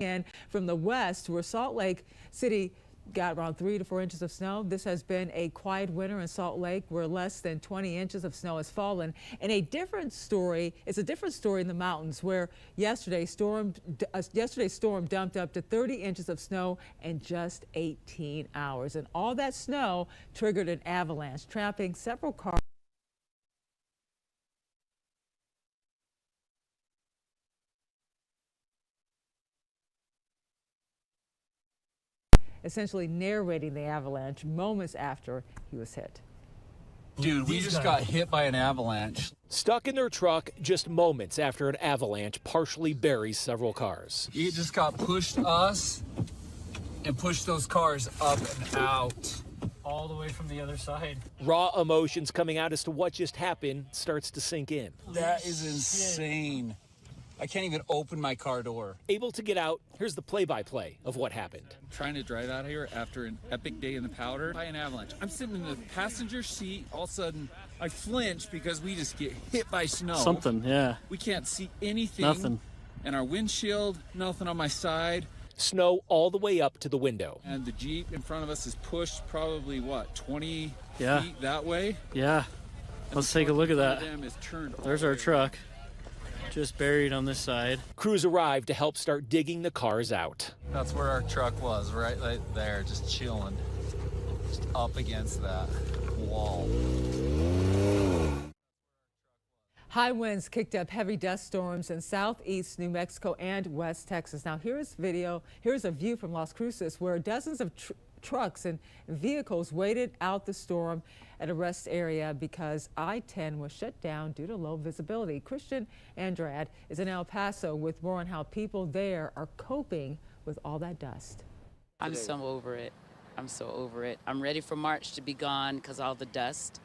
And from the west, where Salt Lake City got around 3 to 4 inches of snow. This has been a quiet winter in Salt Lake, where less than 20 inches of snow has fallen. And a different story, it's a different story in the mountains, where yesterday's storm dumped up to 30 inches of snow in just 18 hours. And all that snow triggered an avalanche, trapping several cars. Essentially narrating the avalanche moments after he was hit. Dude, we just got hit by an avalanche. Stuck in their truck just moments after an avalanche partially buries several cars. It just got pushed us and pushed those cars up and out. All the way from the other side. Raw emotions coming out as to what just happened starts to sink in. That is insane. I can't even open my car door. Able to get out, here's the play-by-play of what happened. Trying to drive out of here after an epic day in the powder by an avalanche. I'm sitting in the passenger seat. All of a sudden, I flinch because we just get hit by snow. Something, yeah. We can't see anything. Nothing. And our windshield, nothing on my side. Snow all the way up to the window. And the Jeep in front of us is pushed probably, what, 20 yeah. feet that way? Yeah. Let's take a look at that. There's our truck. Just buried on this side. Crews arrived to help start digging the cars out. That's where our truck was, right there, just chilling, just up against that wall. High winds kicked up heavy dust storms in southeast New Mexico and West Texas. Now here's a view from Las Cruces, where dozens of trucks and vehicles waited out the storm at a rest area because I-10 was shut down due to low visibility. Christian Andrade is in El Paso with more on how people there are coping with all that dust. I'm so over it. I'm so over it. I'm ready for March to be gone because all the dust.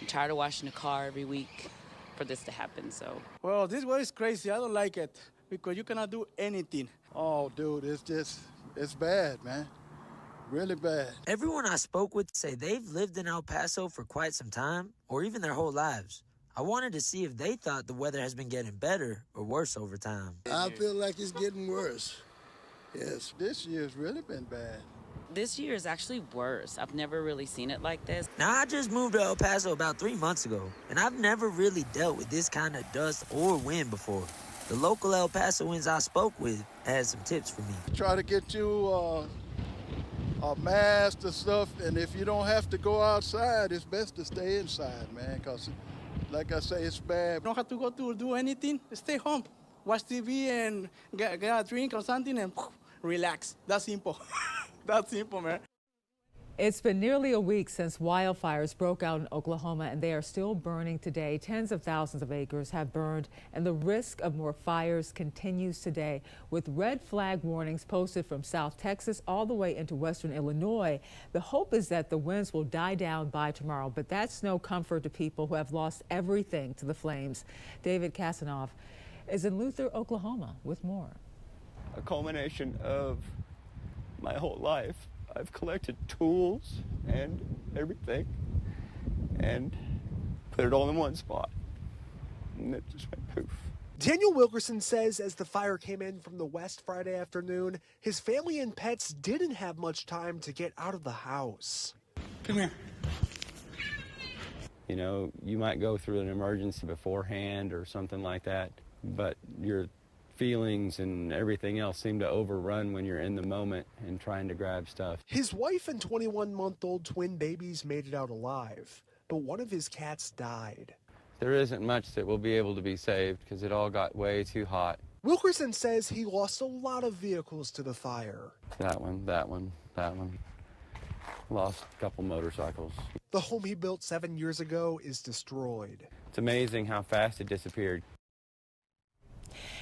I'm tired of washing the car every week for this to happen, so. Well, this weather is crazy. I don't like it because you cannot do anything. Oh, dude, it's bad, man. Really bad. Everyone I spoke with say they've lived in El Paso for quite some time, or even their whole lives. I wanted to see if they thought the weather has been getting better or worse over time. I feel like it's getting worse. Yes. This year's really been bad. This year is actually worse. I've never really seen it like this. Now, I just moved to El Paso about 3 months ago, and I've never really dealt with this kind of dust or wind before. The local El Pasoans I spoke with had some tips for me. Try to get you a mask and stuff, and if you don't have to go outside, it's best to stay inside, man, because like I say, it's bad. You don't have to go to do anything. Stay home, watch TV and get a drink or something and relax. That's simple. That's simple, man. It's been nearly a week since wildfires broke out in Oklahoma, and they are still burning today. Tens of thousands of acres have burned, and the risk of more fires continues today, with red flag warnings posted from South Texas all the way into western Illinois. The hope is that the winds will die down by tomorrow, but that's no comfort to people who have lost everything to the flames. David Kasanoff is in Luther, Oklahoma, with more. A culmination of my whole life. I've collected tools and everything and put it all in one spot, and it just went poof. Daniel Wilkerson says as the fire came in from the west Friday afternoon, his family and pets didn't have much time to get out of the house. Come here. You know, you might go through an emergency beforehand or something like that, but your feelings and everything else seem to overrun when you're in the moment and trying to grab stuff. His wife and 21-month-old twin babies made it out alive, but one of his cats died. There isn't much that will be able to be saved because it all got way too hot. Wilkerson says he lost a lot of vehicles to the fire. That one. Lost a couple motorcycles. The home he built 7 years ago is destroyed. It's amazing how fast it disappeared.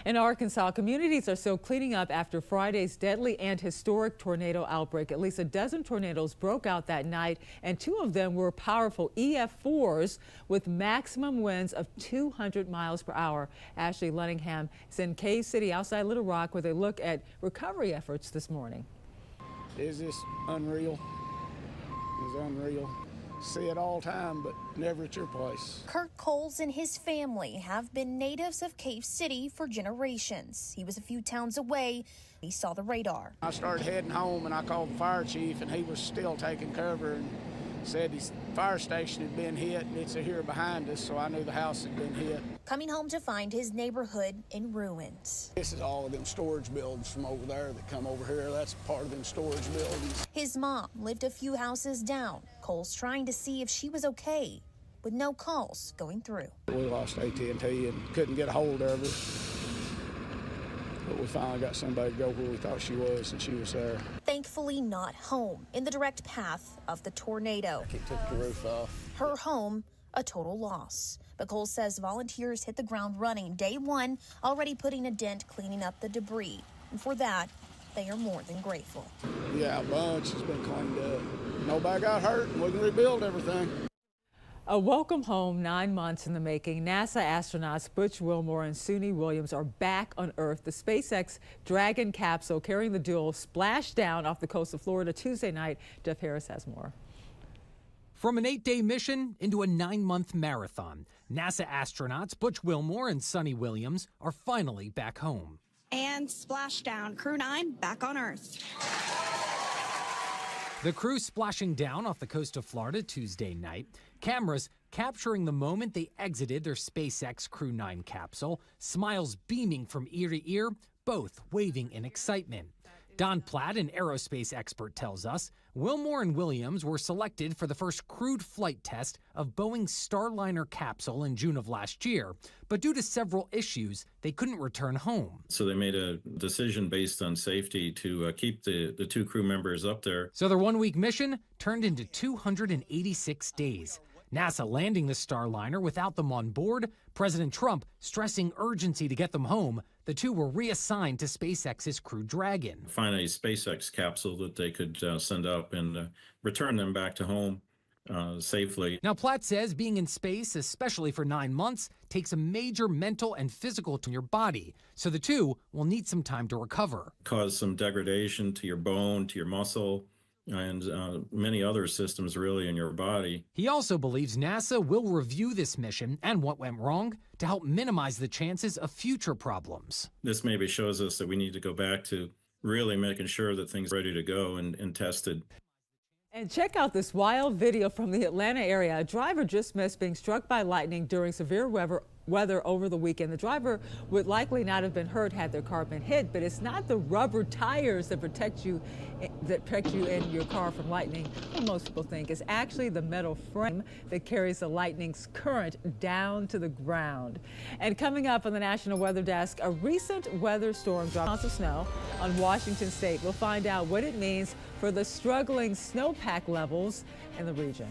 In Arkansas, communities are still cleaning up after Friday's deadly and historic tornado outbreak. At least a dozen tornadoes broke out that night, and 2 of them were powerful EF4s with maximum winds of 200 miles per hour. Ashley Lunningham is in Cave City outside Little Rock with a look at recovery efforts this morning. Is this unreal? It's unreal. See it all the time, but never at your place. Kurt Coles and his family have been natives of Cave City for generations. He was a few towns away. He saw the radar. I started heading home, and I called the fire chief, and he was still taking cover and said his fire station had been hit, and it's here behind us, so I knew the house had been hit. Coming home to find his neighborhood in ruins. This is all of them storage buildings from over there that come over here. That's part of them storage buildings. His mom lived a few houses down. Cole's trying to see if she was okay, with no calls going through. We lost AT&T and couldn't get a hold of her. But we finally got somebody to go where we thought she was, and she was there. Thankfully not home, in the direct path of the tornado. It took the roof off. Her home, a total loss. But Cole says volunteers hit the ground running day one, already putting a dent cleaning up the debris. And for that, they are more than grateful. Yeah, a bunch has been cleaned up. Nobody got hurt, and we can rebuild everything. A welcome home 9 months in the making. NASA astronauts Butch Wilmore and Suni Williams are back on Earth. The SpaceX Dragon capsule carrying the duo splashed down off the coast of Florida Tuesday night. Jeff Harris has more. From an 8-day mission into a 9-month marathon, NASA astronauts Butch Wilmore and Suni Williams are finally back home. And splashdown, Crew 9 back on Earth. The crew splashing down off the coast of Florida Tuesday night. Cameras capturing the moment they exited their SpaceX Crew 9 capsule. Smiles beaming from ear to ear, both waving in excitement. Don Platt, an aerospace expert, tells us Wilmore and Williams were selected for the first crewed flight test of Boeing's Starliner capsule in June of last year. But due to several issues, they couldn't return home. So they made a decision based on safety to keep the two crew members up there. So their 1-week mission turned into 286 days. NASA landing the Starliner without them on board, President Trump stressing urgency to get them home. The two were reassigned to SpaceX's Crew Dragon. Find a SpaceX capsule that they could send up and return them back to home safely. Now, Platt says being in space, especially for 9 months, takes a major mental and physical to your body. So the two will need some time to recover. Cause some degradation to your bone, to your muscle, and many other systems really in your body. He also believes NASA will review this mission and what went wrong to help minimize the chances of future problems. This maybe shows us that we need to go back to really making sure that things are ready to go and tested. And check out this wild video from the Atlanta area. A driver just missed being struck by lightning during severe weather over the weekend. The driver would likely not have been hurt had their car been hit, but it's not the rubber tires that protect you in your car from lightning, what most people think. It's actually the metal frame that carries the lightning's current down to the ground. And coming up on the National Weather Desk, a recent weather storm dropped ounce of snow on Washington State. We'll find out what it means for the struggling snowpack levels in the region.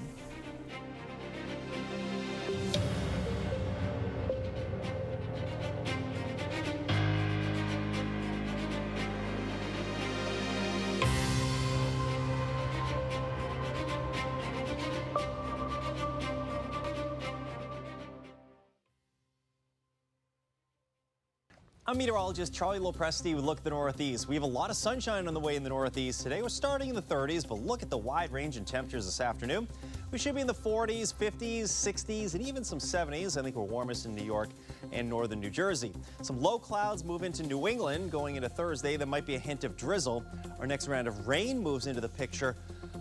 I'm meteorologist Charlie Lopresti with Look at the Northeast. We have a lot of sunshine on the way in the Northeast today. We're starting in the 30s, but look at the wide range in temperatures this afternoon. We should be in the 40s, 50s, 60s, and even some 70s. I think we're warmest in New York and northern New Jersey. Some low clouds move into New England going into Thursday. There might be a hint of drizzle. Our next round of rain moves into the picture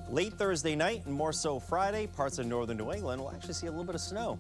late Thursday night and more so Friday. Parts of northern New England will actually see a little bit of snow.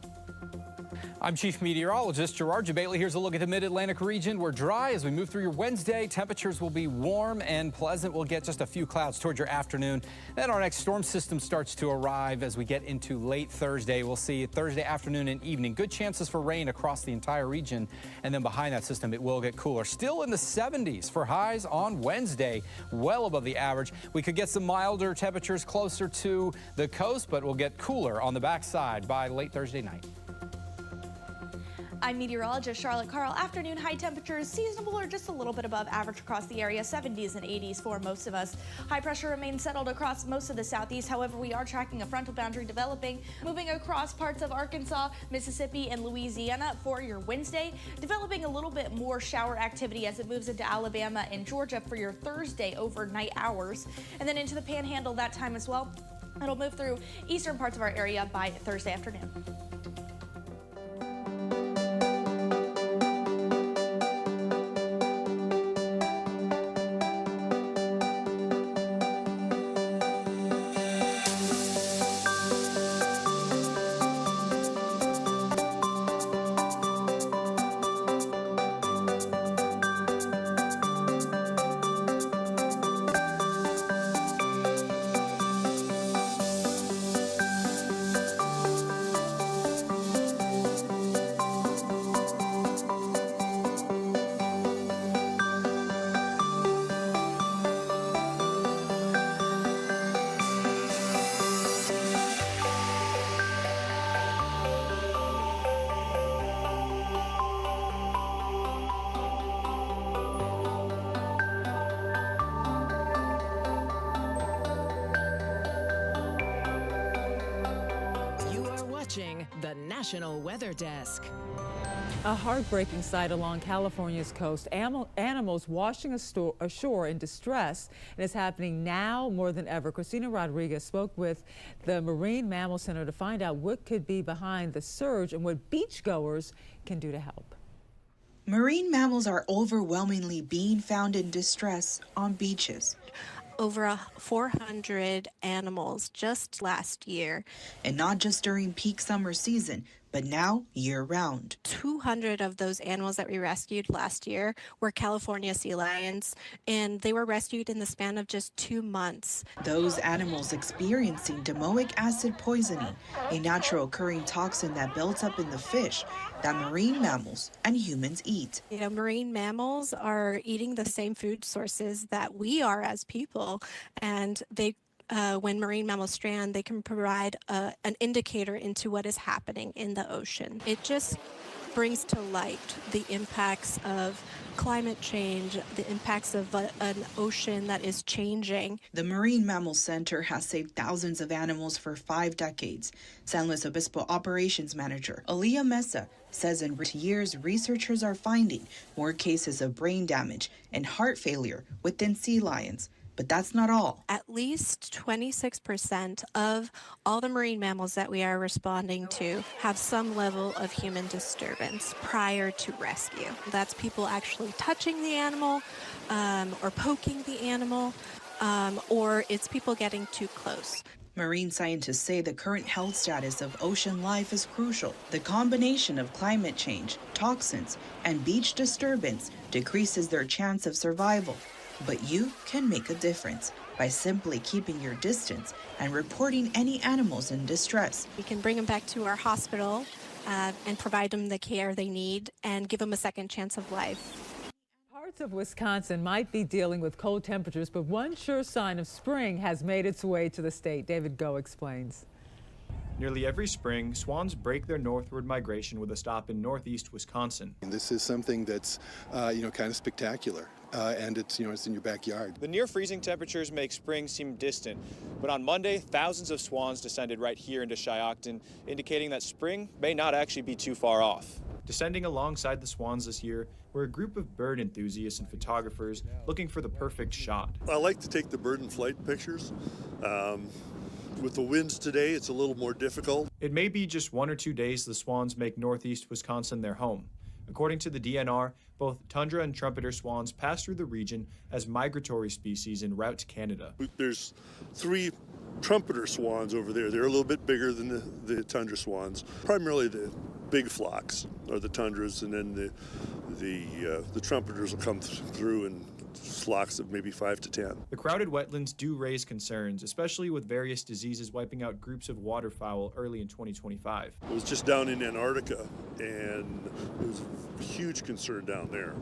I'm Chief Meteorologist Gerard Jabali. Here's a look at the Mid-Atlantic region. We're dry as we move through your Wednesday. Temperatures will be warm and pleasant. We'll get just a few clouds towards your afternoon. Then our next storm system starts to arrive as we get into late Thursday. We'll see Thursday afternoon and evening. Good chances for rain across the entire region. And then behind that system, it will get cooler. Still in the 70s for highs on Wednesday, well above the average. We could get some milder temperatures closer to the coast, but we'll get cooler on the backside by late Thursday night. I'm meteorologist Charlotte Carl. Afternoon high temperatures seasonable or just a little bit above average across the area, 70s and 80s for most of us. High pressure remains settled across most of the southeast. However, we are tracking a frontal boundary developing, moving across parts of Arkansas, Mississippi, and Louisiana for your Wednesday, developing a little bit more shower activity as it moves into Alabama and Georgia for your Thursday overnight hours, and then into the Panhandle that time as well. It'll move through eastern parts of our area by Thursday afternoon. The National Weather Desk. A heartbreaking sight along California's coast. Animals washing ashore in distress, and it's happening now more than ever. Christina Rodriguez spoke with the Marine Mammal Center to find out what could be behind the surge and what beachgoers can do to help. Marine mammals are overwhelmingly being found in distress on beaches. Over 400 animals just last year. And not just during peak summer season, but now year-round. 200 of those animals that we rescued last year were California sea lions, and they were rescued in the span of just 2 months. Those animals experiencing domoic acid poisoning, a natural occurring toxin that builds up in the fish that marine mammals and humans eat. You know, marine mammals are eating the same food sources that we are as people, and they when marine mammals strand, they can provide an indicator into what is happening in the ocean. It just brings to light the impacts of climate change, the impacts of an ocean that is changing. The Marine Mammal Center has saved thousands of animals for 5 decades. San Luis Obispo Operations Manager Aaliyah Mesa says in recent years, researchers are finding more cases of brain damage and heart failure within sea lions. But that's not all. At least 26% of all the marine mammals that we are responding to have some level of human disturbance prior to rescue. That's people actually touching the animal or poking the animal, or it's people getting too close. Marine scientists say the current health status of ocean life is crucial. The combination of climate change, toxins, and beach disturbance decreases their chance of survival. But you can make a difference by simply keeping your distance and reporting any animals in distress. We can bring them back to our hospital and provide them the care they need and give them a second chance of life. Parts of Wisconsin might be dealing with cold temperatures, but one sure sign of spring has made its way to the state. David Go explains. Nearly every spring, swans break their northward migration with a stop in northeast Wisconsin. And this is something that's, kind of spectacular. And it's in your backyard. The near freezing temperatures make spring seem distant, but on Monday, thousands of swans descended right here into Shiocton, indicating that spring may not actually be too far off. Descending alongside the swans this year were a group of bird enthusiasts and photographers looking for the perfect shot. I like to take the bird in flight pictures. With the winds today, it's a little more difficult. It may be just 1 or 2 days the swans make northeast Wisconsin their home. According to the DNR, both tundra and trumpeter swans pass through the region as migratory species en route to Canada. There's 3 trumpeter swans over there. They're a little bit bigger than the tundra swans. Primarily the big flocks are the tundras, and then the trumpeters will come through in flocks of maybe 5 to 10. The crowded wetlands do raise concerns, especially with various diseases wiping out groups of waterfowl early in 2025. I was just down in Antarctica, and it was a huge concern down there.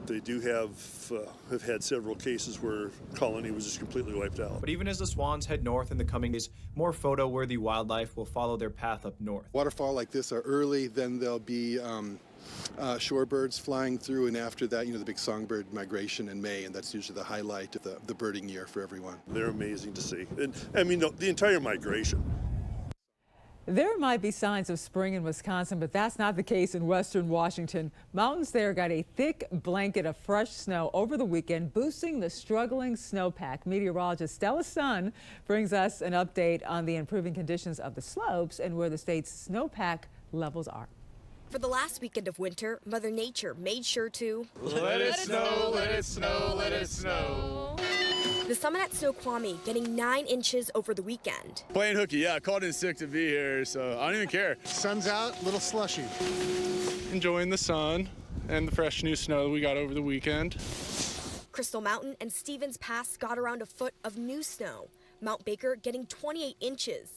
They do have had several cases where colony was just completely wiped out. But even as the swans head north in the coming days, more photo-worthy wildlife will follow their path up north. Waterfowl like this are early, then there'll be shorebirds flying through, and after that, the big songbird migration in May, and that's usually the highlight of the birding year for everyone. They're amazing to see. And I mean, the entire migration. There might be signs of spring in Wisconsin, but that's not the case in western Washington. Mountains there got a thick blanket of fresh snow over the weekend, boosting the struggling snowpack. Meteorologist Stella Sun brings us an update on the improving conditions of the slopes and where the state's snowpack levels are. For the last weekend of winter, Mother Nature made sure to let it snow, let it snow, let it snow. The summit at Snoqualmie getting 9 inches over the weekend. Playing hooky, yeah, called in sick to be here, so I don't even care. Sun's out, little slushy. Enjoying the sun and the fresh new snow we got over the weekend. Crystal Mountain and Stevens Pass got around a foot of new snow. Mount Baker getting 28 inches.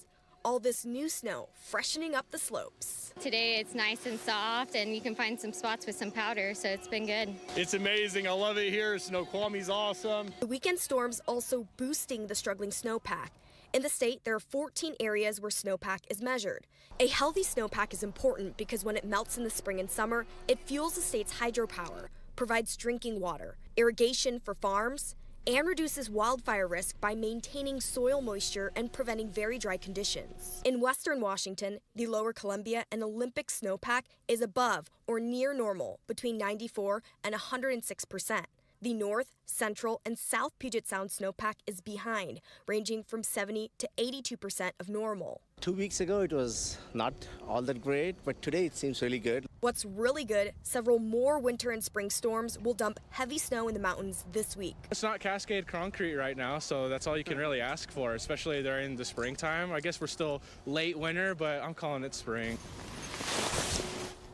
All this new snow freshening up the slopes. Today it's nice and soft and you can find some spots with some powder, so it's been good. It's amazing. I love it here. Snoqualmie's awesome. The weekend storms also boosting the struggling snowpack. In the state, there are 14 areas where snowpack is measured. A healthy snowpack is important because when it melts in the spring and summer, it fuels the state's hydropower, provides drinking water, irrigation for farms, and reduces wildfire risk by maintaining soil moisture and preventing very dry conditions. In western Washington, the lower Columbia and Olympic snowpack is above or near normal, between 94 and 106%. The north, central, and south Puget Sound snowpack is behind, ranging from 70 to 82% of normal. 2 weeks ago, it was not all that great, but today it seems really good. What's really good, several more winter and spring storms will dump heavy snow in the mountains this week. It's not Cascade concrete right now, so that's all you can really ask for, especially during the springtime. I guess we're still late winter, but I'm calling it spring.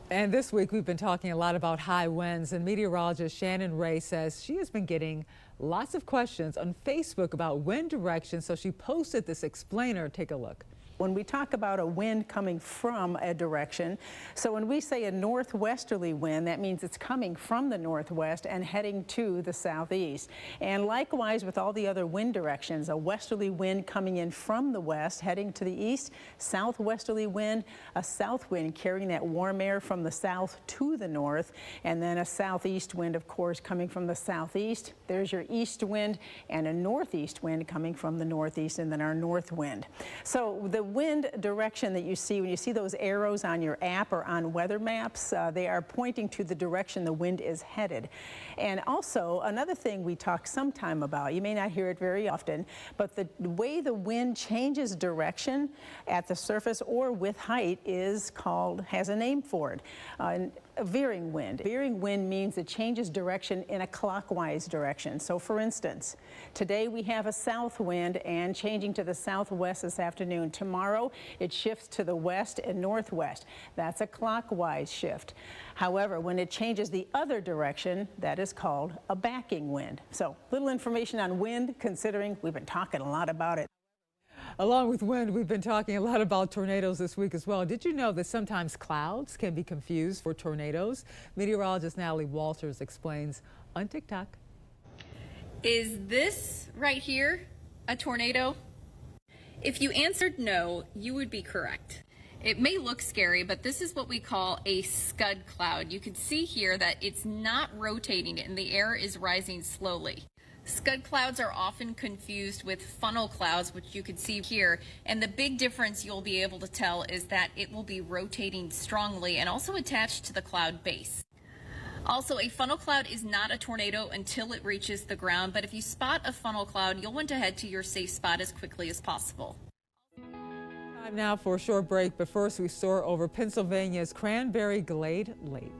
And this week we've been talking a lot about high winds, and meteorologist Shannon Ray says she has been getting lots of questions on Facebook about wind direction, so she posted this explainer. Take a look. When we talk about a wind coming from a direction, so when we say a northwesterly wind, that means it's coming from the northwest and heading to the southeast. And likewise with all the other wind directions, a westerly wind coming in from the west heading to the east, southwesterly wind, a south wind carrying that warm air from the south to the north, and then a southeast wind, of course, coming from the southeast. There's your east wind, and a northeast wind coming from the northeast, and then our north wind. So the wind direction that you see when you see those arrows on your app or on weather maps, they are pointing to the direction the wind is headed. And also another thing we talk sometime about, you may not hear it very often, but the way the wind changes direction at the surface or with height has a name for it. A veering wind. Veering wind means it changes direction in a clockwise direction. So for instance, today we have a south wind and changing to the southwest this afternoon. Tomorrow it shifts to the west and northwest. That's a clockwise shift. However, when it changes the other direction, that is called a backing wind. So little information on wind, considering we've been talking a lot about it. Along with wind, we've been talking a lot about tornadoes this week as well. Did you know that sometimes clouds can be confused for tornadoes? Meteorologist Natalie Walters explains on TikTok. Is this right here a tornado? If you answered no, you would be correct. It may look scary, but this is what we call a scud cloud. You can see here that it's not rotating and the air is rising slowly. Scud clouds are often confused with funnel clouds, which you can see here, and the big difference you'll be able to tell is that it will be rotating strongly and also attached to the cloud base. Also, a funnel cloud is not a tornado until it reaches the ground, but if you spot a funnel cloud, you'll want to head to your safe spot as quickly as possible. Time now for a short break, but first we soar over Pennsylvania's Cranberry Glade Lake.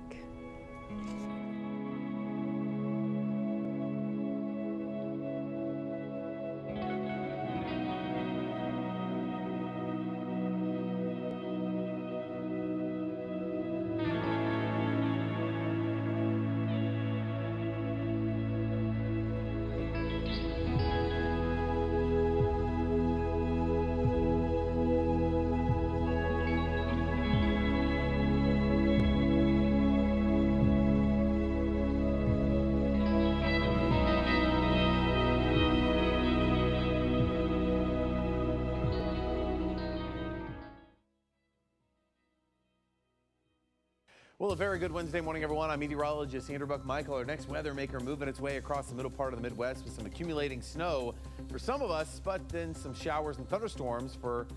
Well, a very good Wednesday morning, everyone. I'm meteorologist Andrew Buck-Michael. Our next weather maker moving its way across the middle part of the Midwest with some accumulating snow for some of us, but then some showers and thunderstorms for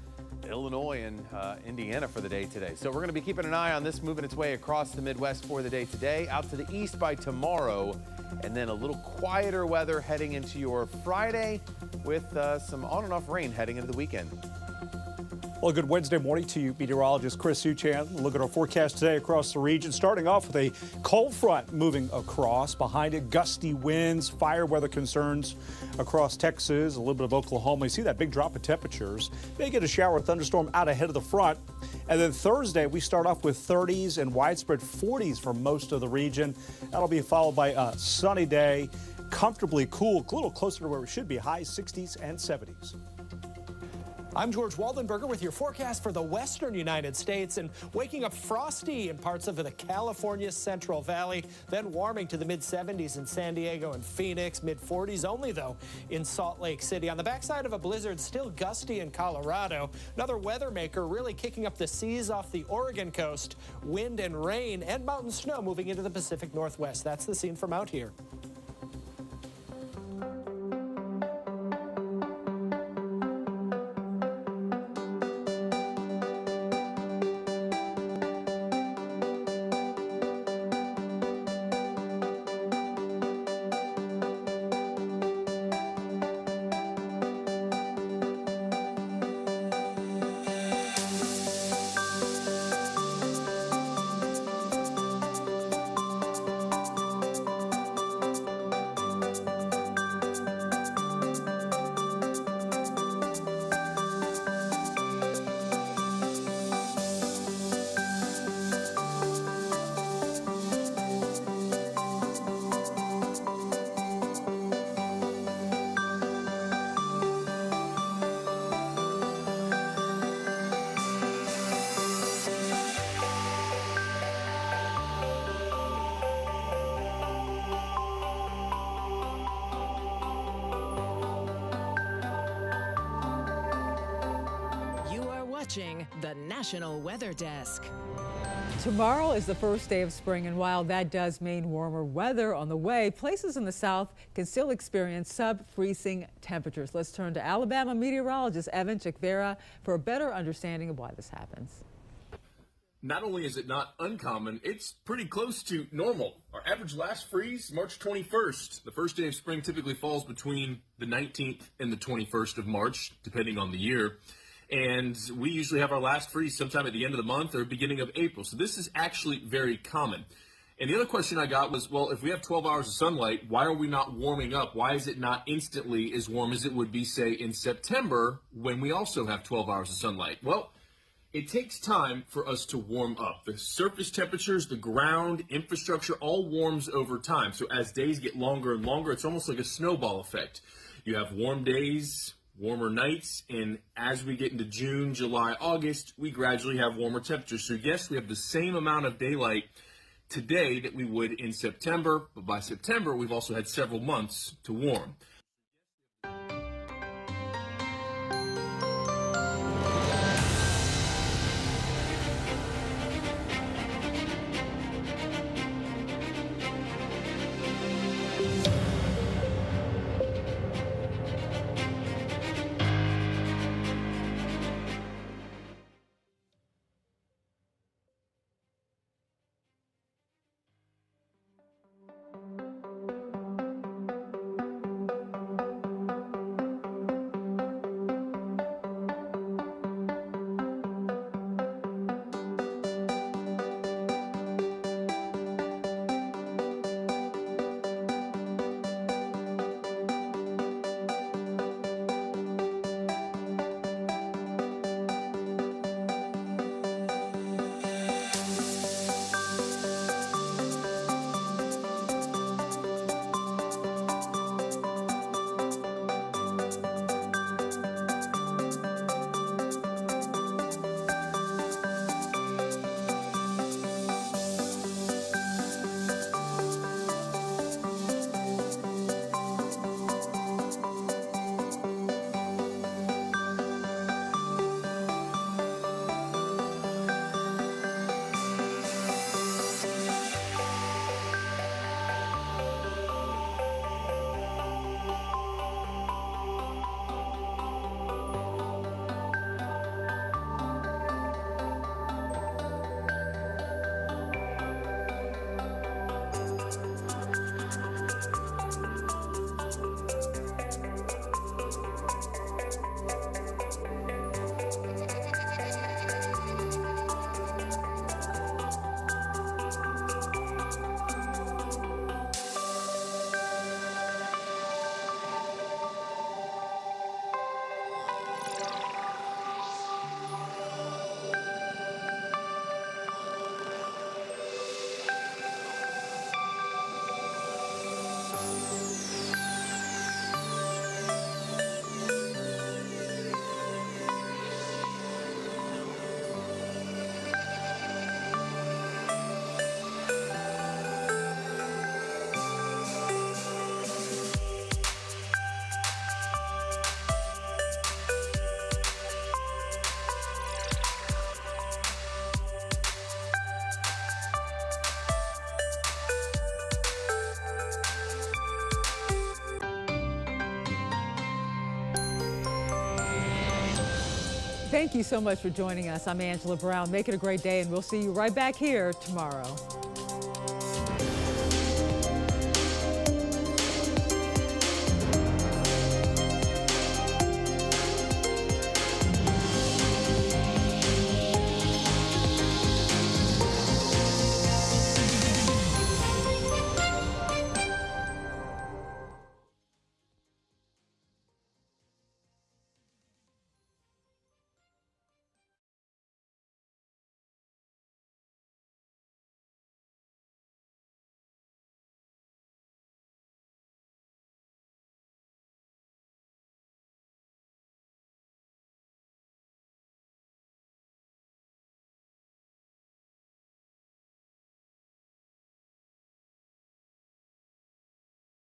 Illinois and Indiana for the day today. So we're going to be keeping an eye on this moving its way across the Midwest for the day today, out to the east by tomorrow, and then a little quieter weather heading into your Friday with some on and off rain heading into the weekend. Well, good Wednesday morning to you, meteorologist Chris Suchan. Look at our forecast today across the region, starting off with a cold front moving across. Behind it, gusty winds, fire weather concerns across Texas, a little bit of Oklahoma. You see that big drop in temperatures. May get a shower or thunderstorm out ahead of the front. And then Thursday, we start off with 30s and widespread 40s for most of the region. That'll be followed by a sunny day, comfortably cool, a little closer to where we should be, high 60s and 70s. I'm George Waldenberger with your forecast for the western United States, and waking up frosty in parts of the California Central Valley, then warming to the mid-70s in San Diego and Phoenix, mid-40s only, though, in Salt Lake City. On the backside of a blizzard, still gusty in Colorado. Another weather maker really kicking up the seas off the Oregon coast. Wind and rain and mountain snow moving into the Pacific Northwest. That's the scene from out here. The National Weather Desk. Tomorrow is the first day of spring, and while that does mean warmer weather on the way, places in the south can still experience sub-freezing temperatures. Let's turn to Alabama meteorologist Evan Chikvera for a better understanding of why this happens. Not only is it not uncommon, it's pretty close to normal. Our average last freeze, March 21st. The first day of spring typically falls between the 19th and the 21st of March, depending on the year. And we usually have our last freeze sometime at the end of the month or beginning of April. So this is actually very common. And the other question I got was, well, if we have 12 hours of sunlight, why are we not warming up? Why is it not instantly as warm as it would be, say, in September when we also have 12 hours of sunlight? Well, it takes time for us to warm up. The surface temperatures, the ground, infrastructure, all warms over time. So as days get longer and longer, it's almost like a snowball effect. You have warm days, warmer nights, and as we get into June, July, August, we gradually have warmer temperatures. So yes, we have the same amount of daylight today that we would in September, but by September, we've also had several months to warm. Thank you so much for joining us. I'm Angela Brown. Make it a great day, and we'll see you right back here tomorrow.